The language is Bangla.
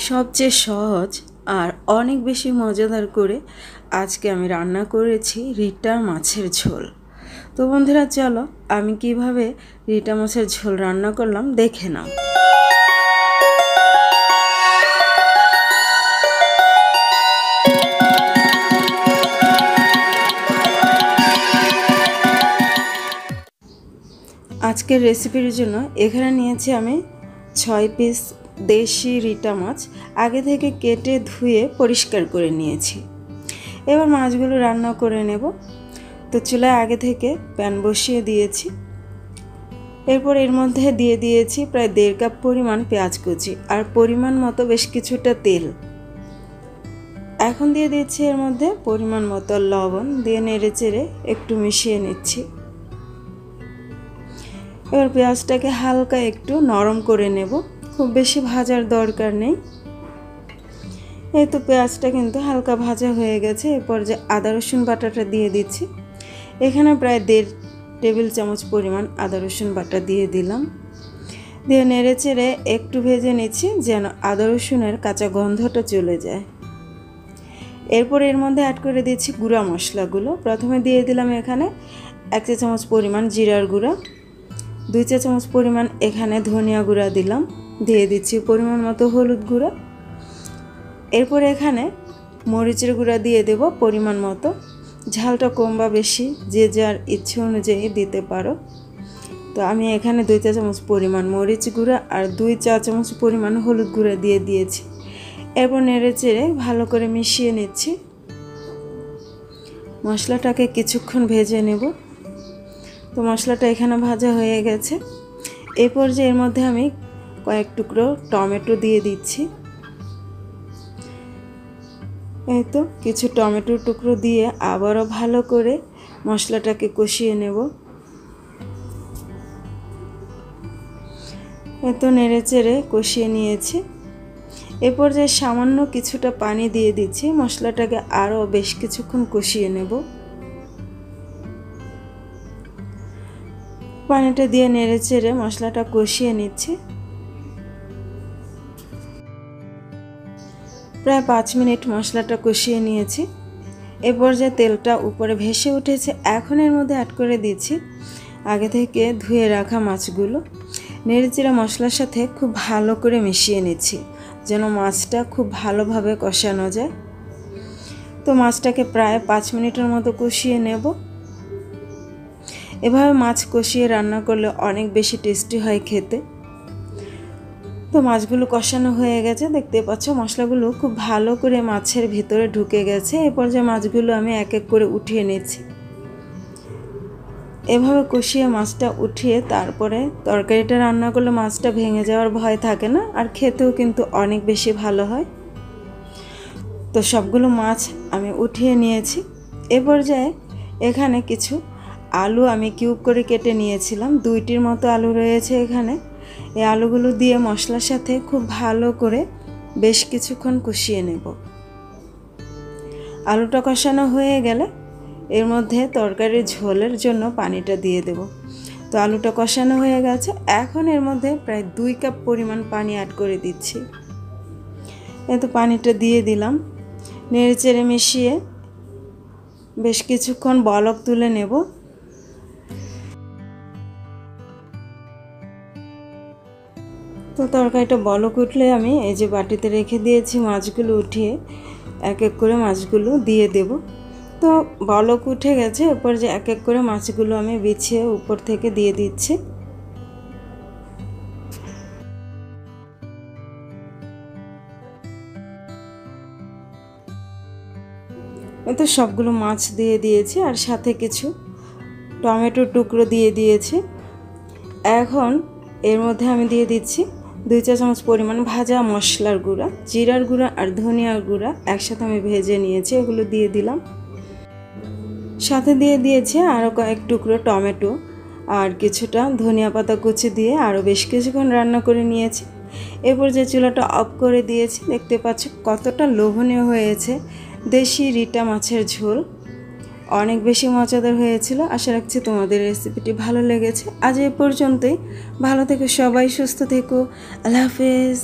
সবচেয়ে সহজ আর অনেক বেশি মজাদার করে আজকে আমি রান্না করেছি রিটা মাছের ঝোল। তো বন্ধুরা চলো আমি কিভাবে রিটা মাছের ঝোল রান্না করলাম দেখে নাও। আজকের রেসিপির জন্য এখানে নিয়েছি আমি 6 পিস দেশি রিটা মাছ। আগে থেকে কেটে ধুয়ে পরিষ্কার করে নিয়েছি। এবার মাছগুলো রান্না করে নেব। তো চুলায় আগে থেকে প্যান বসিয়ে দিয়েছি। এরপর এর মধ্যে দিয়ে দিয়েছি প্রায় 1.5 কাপ পরিমাণ পেঁয়াজ কুচি আর পরিমাণ মতো বেশ কিছুটা তেল। এখন দিয়ে দিচ্ছি এর মধ্যে পরিমাণ মতো লবণ, দিয়ে নেড়ে চেড়ে একটু মিশিয়ে নিচ্ছি। এবার পেঁয়াজটাকে হালকা একটু নরম করে নেব, খুব বেশি ভাজার দরকার নেই। এই তো পেঁয়াজটা কিন্তু হালকা ভাজা হয়ে গেছে। এরপর যে আদা রসুন বাটাটা দিয়ে দিচ্ছি। এখানে প্রায় 1.5 টেবিল চামচ পরিমাণ আদা রসুন বাটা দিয়ে দিলাম। দিয়ে নেড়ে চেড়ে একটু ভেজে নিচ্ছি যেন আদা রসুনের কাঁচা গন্ধটা চলে যায়। এরপর এর মধ্যে অ্যাড করে দিচ্ছি গুঁড়া মশলাগুলো। প্রথমে দিয়ে দিলাম এখানে 1 চা চামচ পরিমাণ জিরার গুঁড়া, 2 চা চামচ পরিমাণ এখানে ধনিয়া গুঁড়া দিলাম, দিয়ে দিচ্ছি পরিমাণ মতো হলুদ গুঁড়া। এরপর এখানে মরিচের গুঁড়া দিয়ে দেব পরিমাণ মতো। ঝালটা কম বা বেশি যে যার ইচ্ছে অনুযায়ী দিতে পারো। তো আমি এখানে 2 চা চামচ পরিমাণ মরিচ গুঁড়া আর 2 চা চামচ পরিমাণ হলুদ গুঁড়া দিয়ে দিয়েছি। এরপর নেড়ে চেড়ে ভালো করে মিশিয়ে নিচ্ছি। মশলাটাকে কিছুক্ষণ ভেজে নেব। তো মশলাটা এখানে ভাজা হয়ে গেছে। এই পর্যায়ে এর মধ্যে আমি কয়েক টুকরো টমেটো দিয়ে দিচ্ছি। এই তো কিছু টমেটোর টুকরো দিয়ে আবারও ভালো করে মশলাটাকে কষিয়ে নেব। এই তো নেড়ে চেড়ে কষিয়ে নিয়েছি। এ পর্যায়ে সামান্য কিছুটা পানি দিয়ে দিচ্ছি। মশলাটাকে আরও বেশ কিছুক্ষণ কষিয়ে নেব। পানিটা দিয়ে নেড়ে চেড়ে মশলাটা কষিয়ে নিচ্ছি। প্রায় 5 মিনিট মশলাটা কষিয়ে নিয়েছি। এ পর্যায়ে তেলটা উপরে ভেসে উঠেছে। এখন এর মধ্যে অ্যাড করে দিচ্ছি আগে থেকে ধুয়ে রাখা মাছগুলো। নেড়েচেড়ে মশলার সাথে খুব ভালো করে মিশিয়ে নিচ্ছি যেন মাছটা খুব ভালোভাবে কষানো যায়। তো মাছটাকে প্রায় 5 মিনিটের মতো কষিয়ে নেব। এভাবে মাছ কষিয়ে রান্না করলে অনেক বেশি টেস্টি হয় খেতে। তো মাছগুলো কষানো হয়ে গেছে, দেখতে পাচ্ছ মশলাগুলো খুব ভালো করে মাছের ভিতরে ঢুকে গেছে। এই পর্যায়ে মাছগুলো আমি এক এক করে উঠিয়ে নিচ্ছি। এভাবে কষিয়ে মাছটা উঠিয়ে তারপরে তরকারিটা রান্না করলে মাছটা ভেঙে যাওয়ার ভয় থাকে না, আর খেতেও কিন্তু অনেক বেশি ভালো হয়। তো সবগুলো মাছ আমি উঠিয়ে নিয়েছি। এ পর্যায়ে এখানে কিছু আলু আমি কিউব করে কেটে নিয়েছিলাম, 2টির মতো আলু রয়েছে এখানে। এই আলুগুলো দিয়ে মশলার সাথে খুব ভালো করে বেশ কিছুক্ষণ কষিয়ে নেব। আলুটা কষানো হয়ে গেলে এর মধ্যে তরকারির ঝোলের জন্য পানিটা দিয়ে দেব। তো আলুটা কষানো হয়ে গেছে। এখন এর মধ্যে প্রায় 2 কাপ পরিমাণ পানি অ্যাড করে দিচ্ছি। এত পানিটা দিয়ে দিলাম। নেড়ে চেড়ে মিশিয়ে বেশ কিছুক্ষণ বলক তুলে নেব। তো তরকারিটা বলক উঠলে আমি এই যে বাটিতে রেখে দিয়েছি মাছগুলো উঠিয়ে এক এক করে মাছগুলো দিয়ে দেব। তো বলক উঠে গেছে। এরপর যে এক এক করে মাছগুলো আমি বিছিয়ে উপর থেকে দিয়ে দিচ্ছি। তো সবগুলো মাছ দিয়ে দিয়েছি আর সাথে কিছু টমেটোর টুকরো দিয়ে দিয়েছি। এখন এর মধ্যে আমি দিয়ে দিচ্ছি 2 চা চামচ পরিমাণ ভাজা মশলার গুঁড়া, জিরার গুঁড়া আর ধনিয়ার গুঁড়া একসাথে আমি ভেজে নিয়েছি, এগুলো দিয়ে দিলাম। সাথে দিয়ে দিয়েছি আরও কয়েক টুকরো টমেটো আর কিছুটা ধনিয়া পাতা কুচি দিয়ে আরও বেশ কিছুক্ষণ রান্না করে নিয়েছি। এরপর যে চুলাটা অফ করে দিয়েছি। দেখতে পাচ্ছ কতটা লোভনীয় হয়েছে দেশি রিটা মাছের ঝোল। অনেক বেশি মজাদার হয়েছিল। আশা রাখছি তোমাদের রেসিপিটি ভালো লেগেছে। আজ এ পর্যন্তই। ভালো থেকো সবাই, সুস্থ থেকো। আল্লাহ হাফেজ।